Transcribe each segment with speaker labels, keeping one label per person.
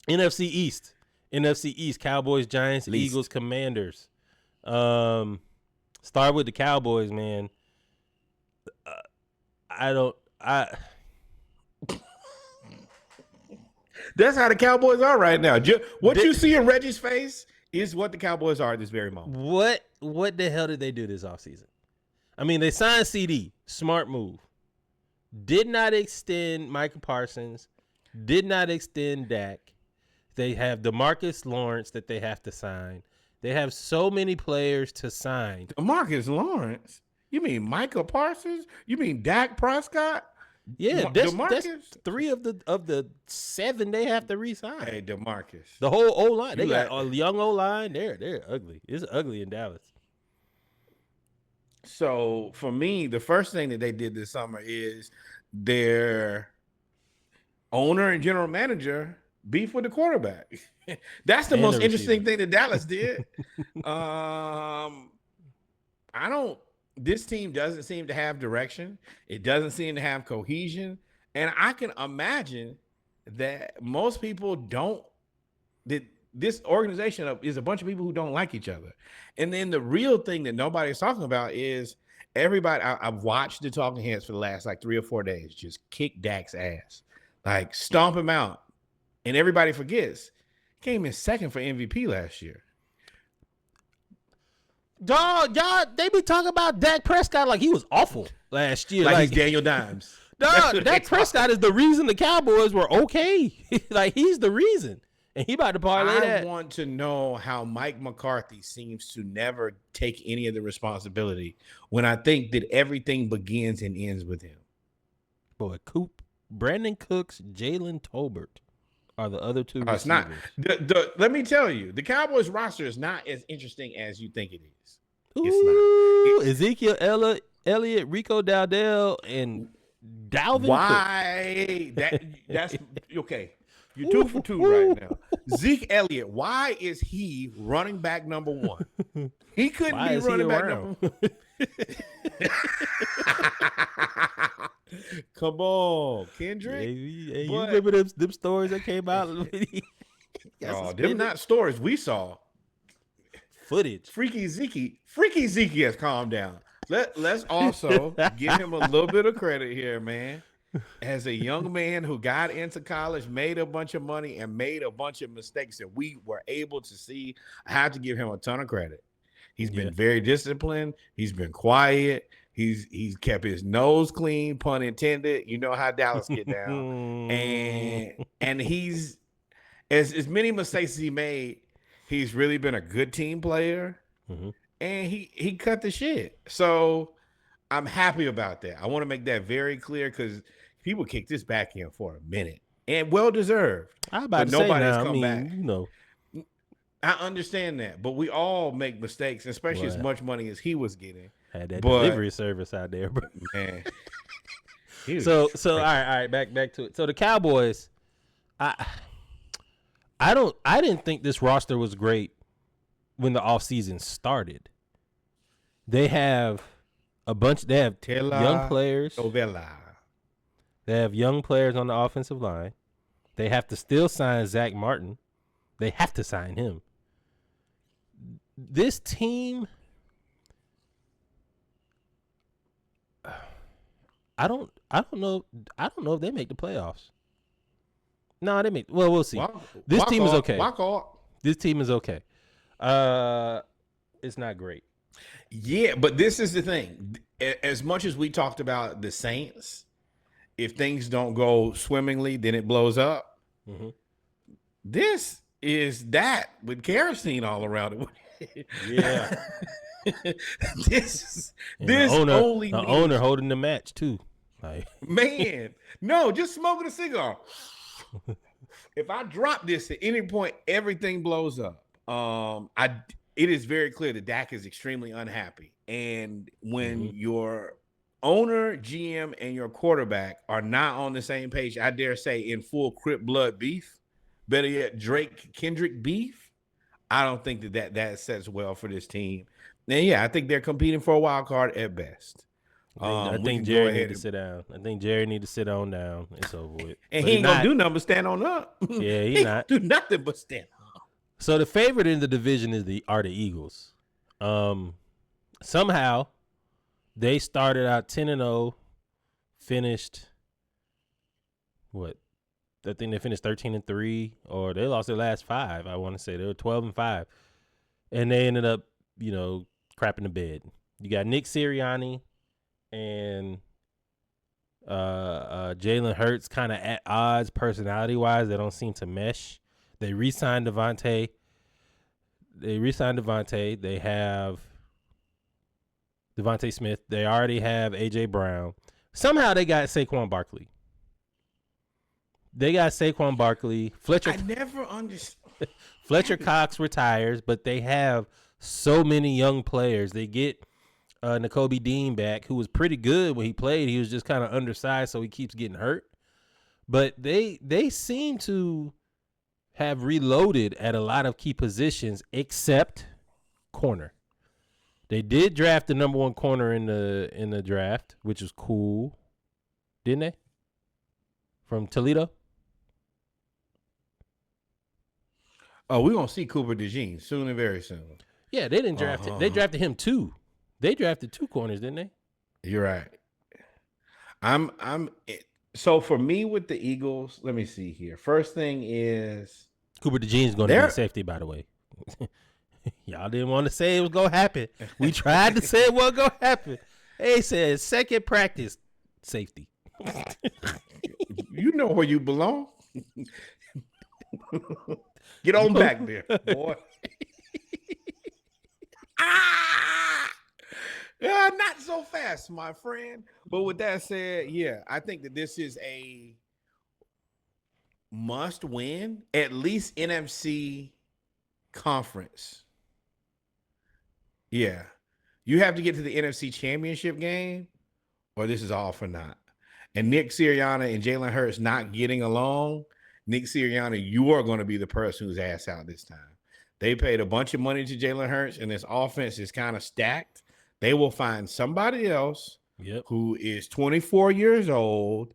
Speaker 1: NFC East. NFC East. Cowboys, Giants, Eagles,
Speaker 2: Least.
Speaker 1: Commanders. Start with the Cowboys, man. I don't. I
Speaker 2: That's how the Cowboys are right now. What
Speaker 1: did,
Speaker 2: you see in Reggie's face is what the Cowboys are at this very moment.
Speaker 1: what the hell did they do this offseason? I mean, they signed CD. Smart move. Did not extend Michael Parsons. Did not extend Dak. They have DeMarcus Lawrence that they have to sign. They have so many players to sign.
Speaker 2: Marcus Lawrence? You mean Michael Parsons? You mean Dak Prescott?
Speaker 1: Yeah, that's
Speaker 2: DeMarcus?
Speaker 1: 3 of the 7 they have to re-sign.
Speaker 2: Hey, DeMarcus.
Speaker 1: The whole O line. They
Speaker 2: You
Speaker 1: got
Speaker 2: let-
Speaker 1: a young O line. They're ugly. It's ugly in Dallas.
Speaker 2: So for me, the first thing that they did this summer is their owner and general manager beef with the quarterback. That's the
Speaker 1: And
Speaker 2: most
Speaker 1: the
Speaker 2: interesting
Speaker 1: receiver.
Speaker 2: thing that Dallas did. I don't. This team doesn't seem to have direction. It doesn't seem to have cohesion, and I can imagine that most people don't. That this organization is a bunch of people who don't like each other. And then the real thing that nobody's talking about is everybody. I've watched the talking heads for the last like 3 or 4 days just kick Dak's ass, like stomp him out, and everybody forgets he came in second for MVP last year.
Speaker 1: Dog, y'all, they be talking about Dak Prescott like he was awful last year.
Speaker 2: Like he's Daniel Dimes.
Speaker 1: dog, Dak Prescott is the reason the Cowboys were okay. Like he's the reason, and he about to parlay
Speaker 2: I
Speaker 1: that.
Speaker 2: want to know how Mike McCarthy seems to never take any of the responsibility when I think that everything begins and ends with him.
Speaker 1: Boy, Brandon Cooks, Jalen Tolbert are the other 2 receivers.
Speaker 2: It's not. Let me tell you, the Cowboys roster is not as interesting as you think it is.
Speaker 1: Ooh,
Speaker 2: It's
Speaker 1: Ezekiel Elliott, Rico Dowdell, and Dalvin Cook.
Speaker 2: Why? That's okay. You're 2 for 2 right now. Zeke Elliott, why is he running back number 1? He couldn't
Speaker 1: Why
Speaker 2: be
Speaker 1: is he
Speaker 2: running back
Speaker 1: around?
Speaker 2: number 1. Come on, Kendrick.
Speaker 1: Hey, you
Speaker 2: But-
Speaker 1: remember them stories that came out?
Speaker 2: Oh, them not stories we saw.
Speaker 1: Footage.
Speaker 2: Freaky Zeke has calmed down. Let's also give him a little bit of credit here, man. As a young man who got into college, made a bunch of money, and made a bunch of mistakes that we were able to see, I have to give him a ton of credit. He's been very disciplined. He's been quiet. He's kept his nose clean, pun intended. You know how Dallas get down. and he's as many mistakes as he made, he's really been a good team player.
Speaker 1: Mhm.
Speaker 2: And he cut the shit. So I'm happy about that. I want to make that very clear because people kicked this back in for a minute. And well deserved.
Speaker 1: I about
Speaker 2: But
Speaker 1: to say
Speaker 2: nobody's
Speaker 1: now, I
Speaker 2: come
Speaker 1: mean,
Speaker 2: back.
Speaker 1: you know,
Speaker 2: I understand that, but we all make mistakes, especially as
Speaker 1: Well,
Speaker 2: much money as he was getting.
Speaker 1: had that
Speaker 2: But-
Speaker 1: delivery service out there, bro.
Speaker 2: Man. He was
Speaker 1: So
Speaker 2: crazy.
Speaker 1: all right, back to it. So the Cowboys, I didn't think this roster was great when the offseason started. They have young players.
Speaker 2: Ovella.
Speaker 1: They have young players on the offensive line. They have to still sign Zach Martin. They have to sign him. This team, I don't know if they make the playoffs. No, they make. Well, we'll see. This team is okay. This team is okay. It's not great.
Speaker 2: Yeah, but this is the thing. As much as we talked about the Saints, if things don't go swimmingly, then it blows up.
Speaker 1: Mhm.
Speaker 2: This is that with kerosene all around it.
Speaker 1: Yeah.
Speaker 2: this
Speaker 1: And
Speaker 2: this
Speaker 1: the
Speaker 2: only
Speaker 1: the
Speaker 2: needs-
Speaker 1: owner holding the match too. Like,
Speaker 2: man, no, just smoking a cigar. If I drop this at any point, everything blows up. It is very clear that Dak is extremely unhappy. And when your owner, GM, and your quarterback are not on the same page, I dare say in full Crip blood beef, better yet, Kendrick beef, I don't think that sets well for this team. And yeah, I think they're competing for a wild card at best.
Speaker 1: I
Speaker 2: We
Speaker 1: think
Speaker 2: can go
Speaker 1: Jerry
Speaker 2: ahead
Speaker 1: need to sit down. I think Jerry need to sit on down. It's over with.
Speaker 2: and
Speaker 1: But
Speaker 2: he ain't gonna do nothing but stand on up.
Speaker 1: Yeah, he
Speaker 2: he
Speaker 1: not.
Speaker 2: do nothing but stand up.
Speaker 1: So the favorite in the division are the Eagles. Somehow they started out 10-0, finished what? I think they finished 13-3, or they lost their last 5. I want to say they were 12-5, and they ended up, crapping the bed. You got Nick Sirianni and Jalen Hurts kind of at odds personality wise. They don't seem to mesh. They re-signed Devontae. They have Devontae Smith. They already have AJ Brown. Somehow they got Saquon Barkley. Fletcher.
Speaker 2: I never understood.
Speaker 1: Fletcher Cox retires, but they have so many young players. They get Nakobe Dean back, who was pretty good when he played. He was just kind of undersized, so he keeps getting hurt. But they seem to have reloaded at a lot of key positions, except corner. They did draft the number 1 corner in the draft, which was cool, didn't they? From Toledo.
Speaker 2: Oh, we're gonna see Cooper DeJean soon and very soon.
Speaker 1: Yeah, they didn't draft him. They drafted him 2. They drafted 2 corners, didn't they?
Speaker 2: You're right. So for me with the Eagles, let me see here. First thing is
Speaker 1: Cooper DeJean is going to be safety, by the way. Y'all didn't want to say it was going to happen. We tried to say it wasn't going to happen. They said second practice, safety.
Speaker 2: You know where you belong. Get on back there, boy. Not so fast, my friend. But with that said, yeah, I think that this is a must win, at least NFC conference. Yeah. You have to get to the NFC championship game, or this is all for naught. And Nick Sirianni and Jalen Hurts not getting along. Nick Sirianni, you are going to be the person who's ass out this time. They paid a bunch of money to Jalen Hurts, and this offense is kind of stacked. They will find somebody else who is 24 years old,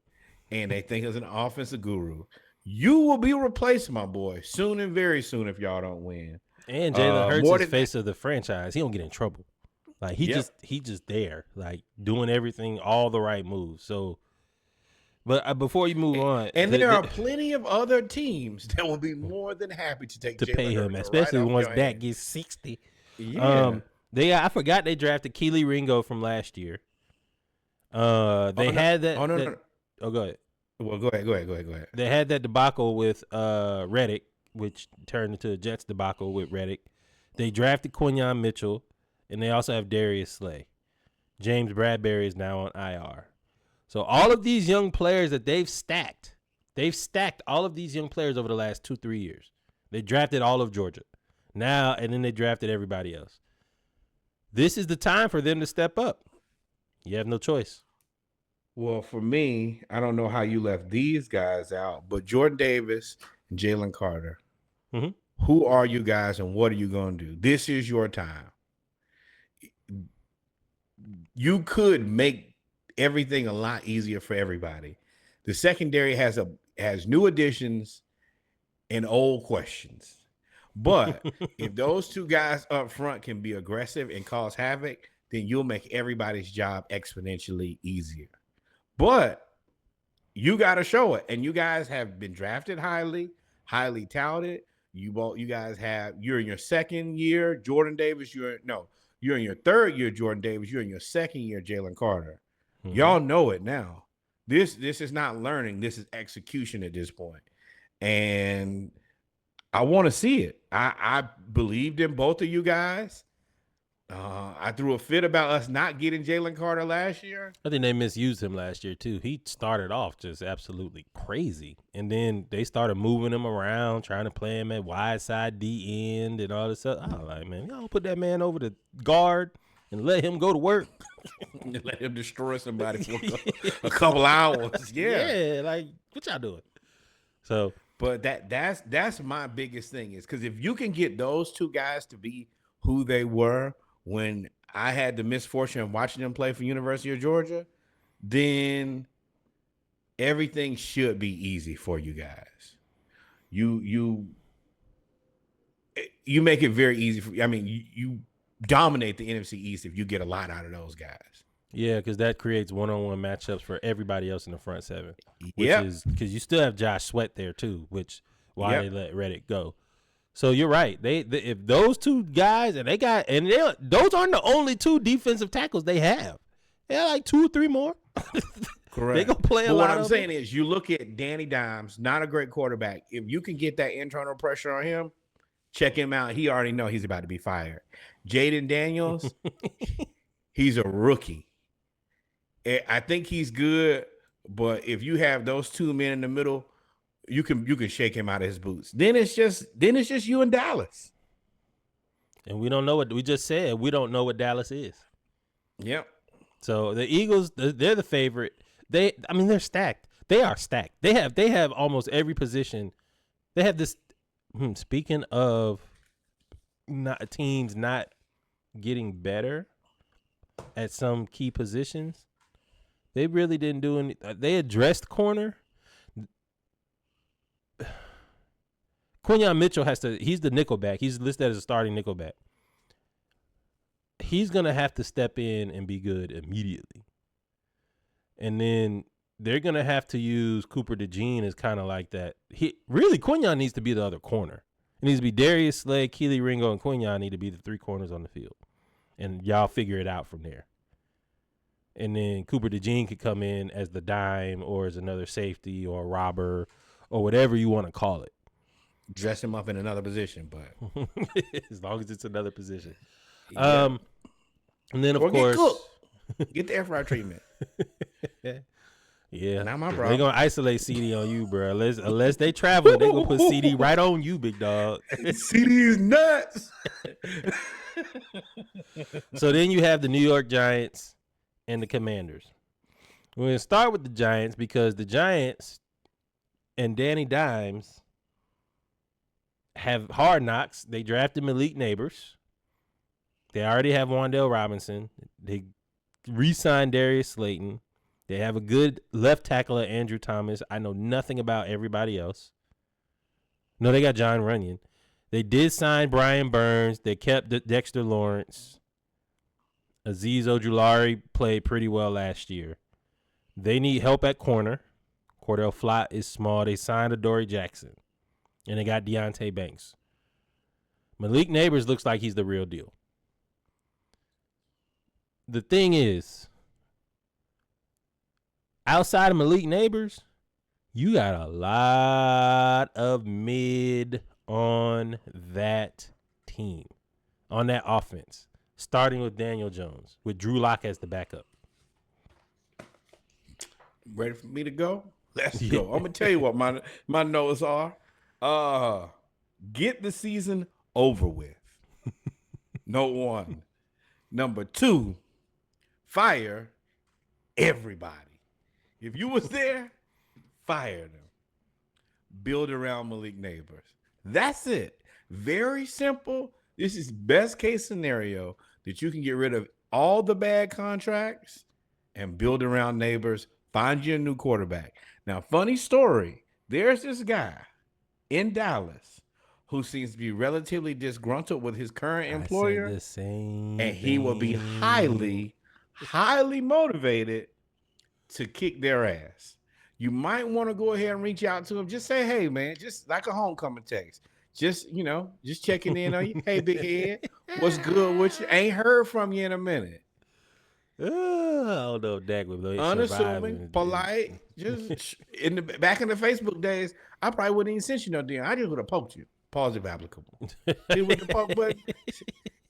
Speaker 2: and they think is an offensive guru. You will be replaced, my boy, soon and very soon if y'all don't win.
Speaker 1: And Jalen Hurts is face of the franchise. He don't get in trouble. Like he just there, like doing everything, all the right moves. So, but before you move on,
Speaker 2: and there are plenty of other teams that will be more than happy to pay him,
Speaker 1: especially once Dak gets 60.
Speaker 2: Yeah.
Speaker 1: I forgot they drafted Keely Ringo from last year. They had that.
Speaker 2: No.
Speaker 1: Oh, go ahead.
Speaker 2: Well, go ahead.
Speaker 1: They had that debacle with Reddick, which turned into a Jets debacle with Reddick. They drafted Quinyon Mitchell, and they also have Darius Slay. James Bradbury is now on IR. So all of these young players that they've stacked all of these young players over the last 2-3 years. They drafted all of Georgia. Now, and then they drafted everybody else. This is the time for them to step up. You have no choice.
Speaker 2: Well, for me, I don't know how you left these guys out, but Jordan Davis and Jalen Carter. Mm-hmm. Who are you guys and what are you going to do? This is your time. You could make everything a lot easier for everybody. The secondary has new additions and old questions. But if those two guys up front can be aggressive and cause havoc, then you'll make everybody's job exponentially easier. But you got to show it. And you guys have been drafted highly touted. You're in your second year, Jordan Davis. You're in your third year, Jordan Davis. You're in your second year, Jalen Carter. Mm-hmm. Y'all know it now. This is not learning. This is execution at this point. And I want to see it. I believed in both of you guys. I threw a fit about us not getting Jalen Carter last year.
Speaker 1: I think they misused him last year, too. He started off just absolutely crazy. And then they started moving him around, trying to play him at wide side D end and all this stuff. I was like, man, y'all put that man over the guard and let him go to work.
Speaker 2: Let him destroy somebody for a couple hours.
Speaker 1: Yeah, like, what y'all doing? So,
Speaker 2: but that's my biggest thing is because if you can get those two guys to be who they were when I had the misfortune of watching them play for University of Georgia, then everything should be easy for you guys. You make it very easy for. I mean, you dominate the NFC East if you get a lot out of those guys.
Speaker 1: Yeah, because that creates one-on-one matchups for everybody else in the front seven. Which
Speaker 2: Yep.
Speaker 1: is because you still have Josh Sweat there too, which why
Speaker 2: Yep.
Speaker 1: they let Reddick go. So you're right. They if those two guys those aren't the only two defensive tackles they have. They have like 2 or 3 more.
Speaker 2: Correct.
Speaker 1: They gonna play a lot.
Speaker 2: What I'm saying is, you look at Danny Dimes, not a great quarterback. If you can get that internal pressure on him, check him out. He already know he's about to be fired. Jaden Daniels, he's a rookie. I think he's good, but if you have those 2 men in the middle, you can shake him out of his boots. Then it's just you and Dallas.
Speaker 1: And we don't know what we just said. We don't know what Dallas is.
Speaker 2: Yep.
Speaker 1: So the Eagles, they're the favorite. They're stacked. They are stacked. They have almost every position. They have this. Speaking of teams not getting better at some key positions, they really didn't do any. They addressed corner. Quinyon Mitchell he's the nickelback. He's listed as a starting nickelback. He's going to have to step in and be good immediately. And then they're going to have to use Cooper DeJean as kind of like that. Quinyon needs to be the other corner. It needs to be Darius Slay, Keely Ringo, and Quinyon need to be the 3 corners on the field. And y'all figure it out from there. And then Cooper DeJean could come in as the dime or as another safety or a robber or whatever you want to call it.
Speaker 2: Dress him up in another position, but
Speaker 1: as long as it's another position.
Speaker 2: Yeah.
Speaker 1: And then of
Speaker 2: course,
Speaker 1: course,
Speaker 2: get the air fryer treatment.
Speaker 1: Yeah,
Speaker 2: not my
Speaker 1: they're
Speaker 2: problem.
Speaker 1: gonna isolate CD on you, bro. Unless they travel, they gonna put CD right on you, big dog.
Speaker 2: CD is nuts.
Speaker 1: So then you have the New York Giants and the Commanders. We're gonna start with the Giants because the Giants and Danny Dimes have hard knocks. They drafted Malik Neighbors. They already have Wan'Dale Robinson. They re-signed Darius Slayton. They have a good left tackle, Andrew Thomas. I know nothing about everybody else. No, they got John Runyon. They did sign Brian Burns. They kept Dexter Lawrence. Azeez Ojulari played pretty well last year. They need help at corner. Cordell Flott is small. They signed Adoree Jackson. And they got Deontay Banks. Malik Neighbors looks like he's the real deal. The thing is, outside of Malik Neighbors, you got a lot of mid on that team, on that offense, starting with Daniel Jones, with Drew Lock as the backup.
Speaker 2: Ready for me to go? Let's go. I'm going to tell you what my notes are. Get the season over with. Note 1. Number 2, fire everybody. If you was there, fire them. Build around Malik Neighbors. That's it. Very simple. This is best case scenario that you can get rid of all the bad contracts and build around Neighbors. Find you a new quarterback. Now, funny story. There's this guy in Dallas who seems to be relatively disgruntled with his current employer.
Speaker 1: I said the same
Speaker 2: and he will be highly motivated to kick their ass. You might want to go ahead and reach out to him. Just say, hey, man, just like a homecoming text. Just checking in on you. Hey, big head, what's good with you? Ain't heard from you in a minute.
Speaker 1: I don't know if Dak would
Speaker 2: Unassuming, polite. Just back in the Facebook days, I probably wouldn't even send you no DM. I just would have poked you. Pause if applicable. With the poke button,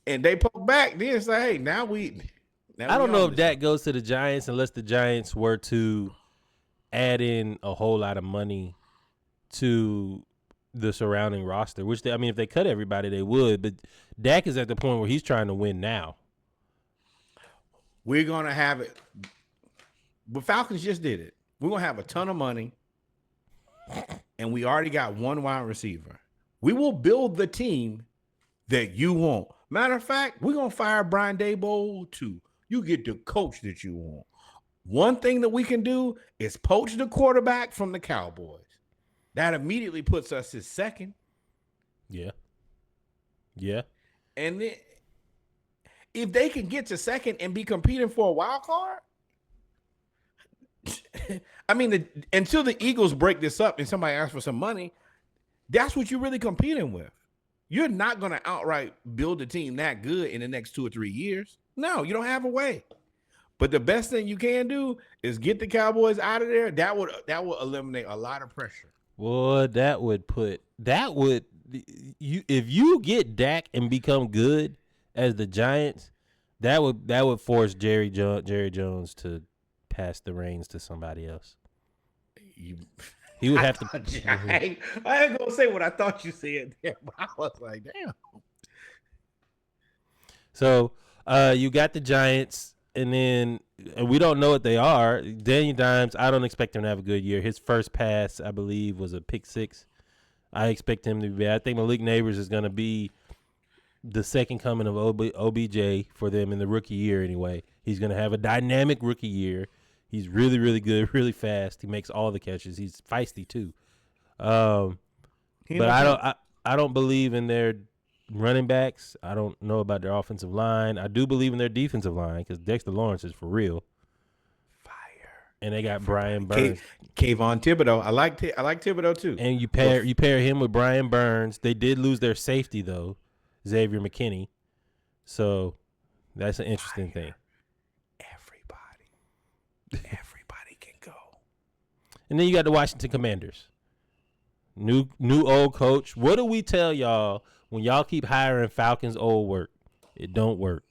Speaker 2: and they poke back. Then say, hey, now
Speaker 1: I don't know if Dak goes to the Giants unless the Giants were to add in a whole lot of money to the surrounding roster, which if they cut everybody, they would. But Dak is at the point where he's trying to win now.
Speaker 2: We're going to have it. But Falcons just did it. We're going to have a ton of money, and we already got one wide receiver. We will build the team that you want. Matter of fact, we're gonna fire Brian Daboll too. You get the coach that you want. One thing that we can do is poach the quarterback from the Cowboys. That immediately puts us at second.
Speaker 1: Yeah. Yeah.
Speaker 2: And then if they can get to second and be competing for a wild card, I mean, until the Eagles break this up and somebody asks for some money, that's what you're really competing with. You're not going to outright build a team that good in the next 2 or 3 years. No, you don't have a way. But the best thing you can do is get the Cowboys out of there. That would eliminate a lot of pressure.
Speaker 1: Well, if you get Dak and become good as the Giants, that would force Jerry Jones to pass the reins to somebody else. He would have to.
Speaker 2: I ain't gonna say what I thought you said there, but I was like, damn.
Speaker 1: So you got the Giants, and we don't know what they are. Daniel Dimes, I don't expect him to have a good year. His first pass, I believe, was a pick six. I expect him to be bad. I think Malik Neighbors is going to be the second coming of OBJ for them in the rookie year anyway. He's going to have a dynamic rookie year. He's really, really good, really fast. He makes all the catches. He's feisty too. But I don't believe in their running backs. I don't know about their offensive line. I do believe in their defensive line because Dexter Lawrence is for real. Fire. And they got Brian Burns.
Speaker 2: Kayvon Thibodeau. I like Thibodeau too.
Speaker 1: And you pair him with Brian Burns. They did lose their safety though, Xavier McKinney. So that's an interesting thing.
Speaker 2: Everybody can go.
Speaker 1: And then you got the Washington Commanders. New old coach. What do we tell y'all when y'all keep hiring Falcons old work? It don't work.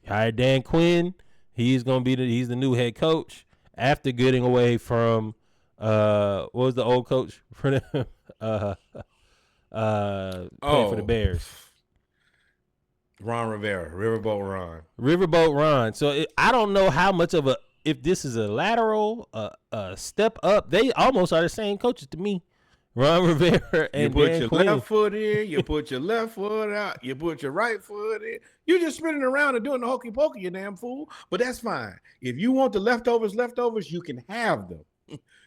Speaker 1: You hire Dan Quinn. He's the new head coach after getting away from what was the old coach for them? Playing for the Bears.
Speaker 2: Ron Rivera, Riverboat
Speaker 1: Ron. So I don't know how much of if this is a lateral, a step up. They almost are the same coaches to me. Ron Rivera and
Speaker 2: you put
Speaker 1: Dan
Speaker 2: your
Speaker 1: Quinn.
Speaker 2: left foot in, you put your left foot out, you put your right foot in. You're just spinning around and doing the hokey pokey, you damn fool. But that's fine. If you want the leftovers, you can have them.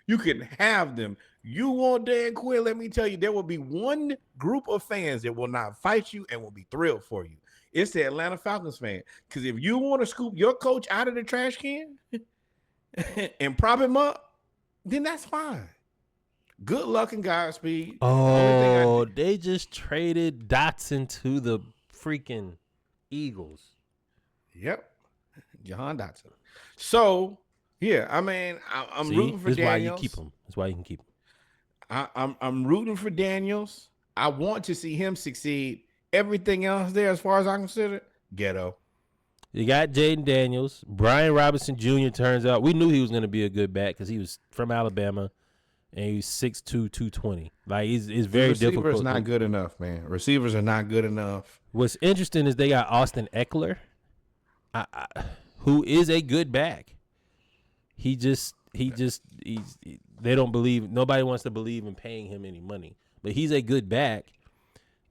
Speaker 2: You can have them. You want Dan Quinn, let me tell you, there will be one group of fans that will not fight you and will be thrilled for you. It's the Atlanta Falcons fan. Because if you want to scoop your coach out of the trash can and prop him up, then that's fine. Good luck and Godspeed.
Speaker 1: Oh, they just traded Dotson to the freaking Eagles.
Speaker 2: Yep. Jahan Dotson. So, yeah, I mean, I'm rooting for Daniels.
Speaker 1: That's why you keep him. That's why you can keep him.
Speaker 2: I'm rooting for Daniels. I want to see him succeed. Everything else there, as far as I'm concerned, ghetto.
Speaker 1: You got Jaden Daniels. Brian Robinson Jr. turns out. We knew he was going to be a good back because he was from Alabama. And he's 6'2", 220. Like, it's very difficult.
Speaker 2: Receivers not good enough, man. Receivers are not good enough.
Speaker 1: What's interesting is they got Austin Eckler, who is a good back. They don't believe, nobody wants to believe in paying him any money. But he's a good back.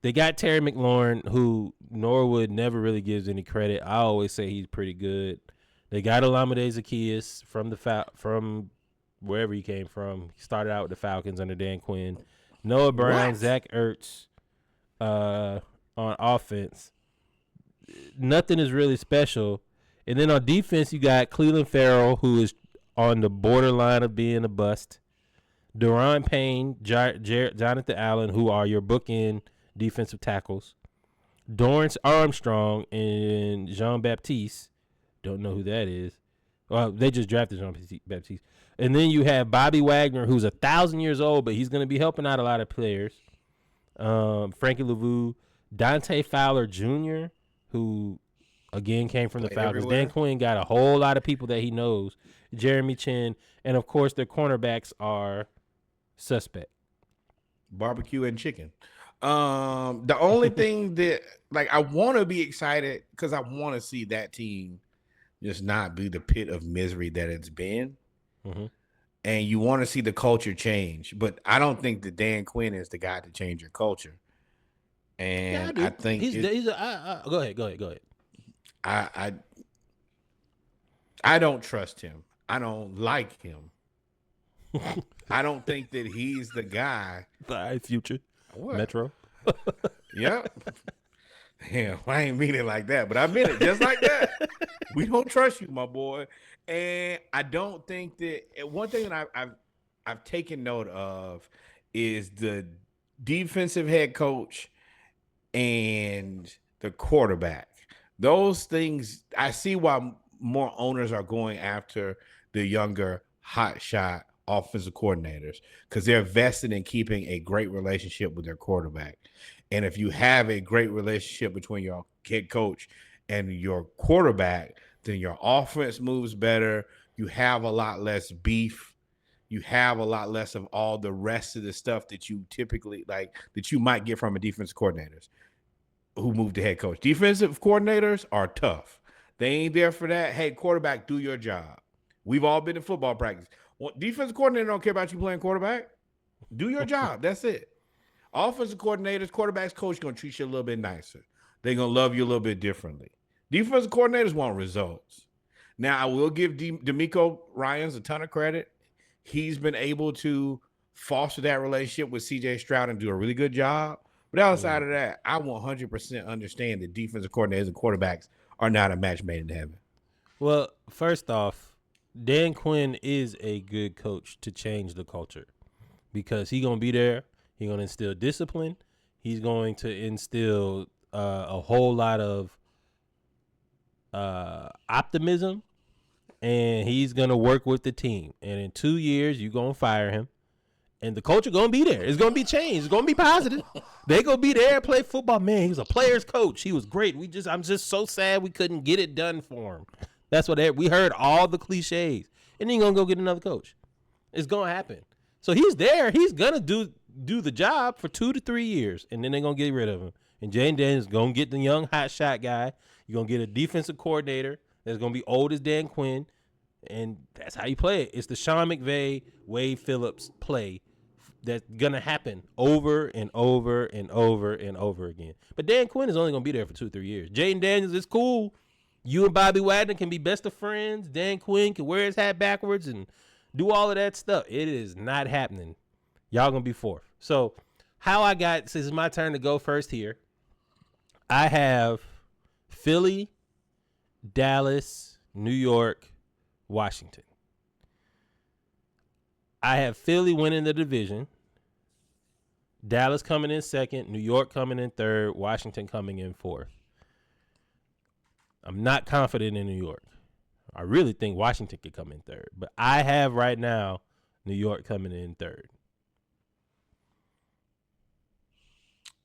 Speaker 1: They got Terry McLaurin, who Norwood never really gives any credit. I always say he's pretty good. They got Olamide Zaccheaus from wherever he came from. He started out with the Falcons under Dan Quinn. Noah Brown, Zach Ertz on offense. Nothing is really special. And then on defense, you got Cleveland Farrell, who is on the borderline of being a bust. Daron Payne, Jonathan Allen, who are your bookend defensive tackles. Dorrance Armstrong and Jean-Baptiste. Don't know who that is. Well, they just drafted Jean-Baptiste. And then you have Bobby Wagner, who's 1,000 years old, but he's going to be helping out a lot of players. Frankie Lavu, Dante Fowler Jr., who, again, came from the Falcons. Dan Quinn got a whole lot of people that he knows. Jeremy Chin. And, of course, their cornerbacks are suspect.
Speaker 2: Barbecue and chicken. The only thing that, like, I want to be excited because I want to see that team just not be the pit of misery that it's been. Mm-hmm. And you want to see the culture change. But I don't think that Dan Quinn is the guy to change your culture.
Speaker 1: Yeah, I
Speaker 2: And I
Speaker 1: do.
Speaker 2: think
Speaker 1: He's go ahead, go ahead, go ahead.
Speaker 2: I I I don't trust him. I don't like him. I don't think that he's the guy.
Speaker 1: All right, Future,
Speaker 2: What?
Speaker 1: Metro.
Speaker 2: Yep. Damn, I ain't mean it like that, but I meant it just like that. We don't trust you, my boy. And I don't think that one thing that I've taken note of is the defensive head coach and the quarterback. Those things, I see why more owners are going after the younger hot shot offensive coordinators because they're vested in keeping a great relationship with their quarterback. And if you have a great relationship between your head coach and your quarterback, then your offense moves better. You have a lot less beef. You have a lot less of all the rest of the stuff that you typically like that you might get from a defense coordinators who moved to head coach. Defensive coordinators are tough. They ain't there for that. Hey, quarterback, do your job. We've all been in football practice. Well, defensive coordinator don't care about you playing quarterback. Do your job. That's it. Offensive coordinators, quarterbacks, coach going to treat you a little bit nicer. They're going to love you a little bit differently. Defensive coordinators want results. Now, I will give D'Amico Ryans a ton of credit. He's been able to foster that relationship with CJ Stroud and do a really good job. But outside of that, I 100% understand that defensive coordinators and quarterbacks are not a match made in heaven.
Speaker 1: Well, first off, Dan Quinn is a good coach to change the culture because he's going to be there. He's going to instill discipline. He's going to instill a whole lot of optimism, and he's going to work with the team. And in 2 years, you're going to fire him. And the culture going to be there. It's going to be changed. It's going to be positive. They going to be there, play football. Man, he was a player's coach. He was great. I'm just so sad we couldn't get it done for him. That's what we heard, all the cliches. And then going to go get another coach. It's going to happen. So he's there. He's going to do the job for 2 to 3 years. And then they're going to get rid of him. And Jane Daniels is going to get the young hot shot guy. You're going to get a defensive coordinator that's going to be old as Dan Quinn. And that's how you play it. It's the Sean McVay, Wade Phillips play that's gonna happen over and over and over and over again. But Dan Quinn is only gonna be there for 2 or 3 years. Jaden Daniels is cool. You and Bobby Wagner can be best of friends. Dan Quinn can wear his hat backwards and do all of that stuff. It is not happening. Y'all gonna be fourth. So how I got, since it's my turn to go first here, I have Philly, Dallas, New York, Washington. I have Philly winning the division, Dallas coming in second, New York coming in third, Washington coming in fourth. I'm not confident in New York. I really think Washington could come in third, but I have right now New York coming in third.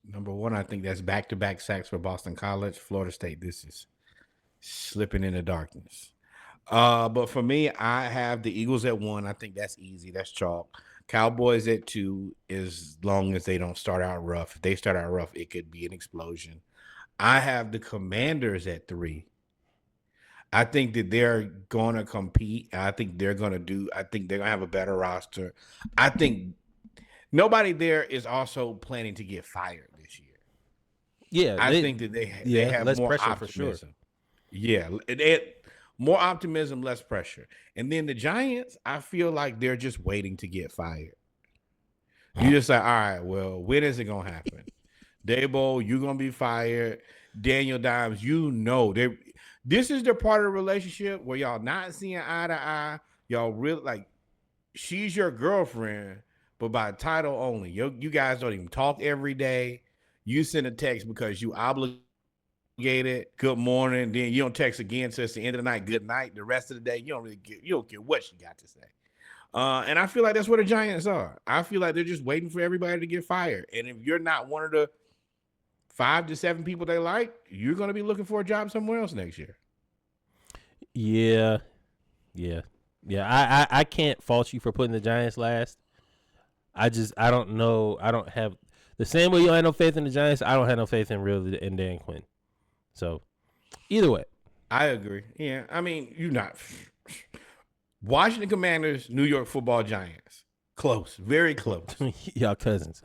Speaker 2: Number one, I think that's back-to-back sacks for Boston College. Florida State, this is slipping into darkness. But for me, I have the Eagles at 1. I think that's easy. That's chalk. Cowboys at 2, as long as they don't start out rough. If they start out rough, it could be an explosion. I have the Commanders at 3. I think that they're going to compete. I think they're going to have a better roster. I think nobody there is also planning to get fired this year.
Speaker 1: Yeah.
Speaker 2: I think that they have
Speaker 1: less
Speaker 2: more
Speaker 1: pressure
Speaker 2: optimism.
Speaker 1: for sure.
Speaker 2: Yeah. More optimism, less pressure. And then the Giants, I feel like they're just waiting to get fired. You just like, all right, well, when is it going to happen? Dabo, you're going to be fired. Daniel Dimes, this is the part of the relationship where y'all not seeing eye to eye. Y'all really like, she's your girlfriend, but by title only. You guys don't even talk every day. You send a text because you obligated. Good morning. Then you don't text again since the end of the night. Good night. The rest of the day, you don't care what she got to say. And I feel like that's where the Giants are. I feel like they're just waiting for everybody to get fired. And if you're not one of the 5 to 7 people they like, you're going to be looking for a job somewhere else next year.
Speaker 1: Yeah. I can't fault you for putting the Giants last. I don't know. I don't have the same way you have no faith in the Giants. I don't have no faith in Dan Quinn. So, either way.
Speaker 2: I agree. Yeah, I mean, you're not. Washington Commanders, New York Football Giants. Close. Very close.
Speaker 1: Y'all cousins.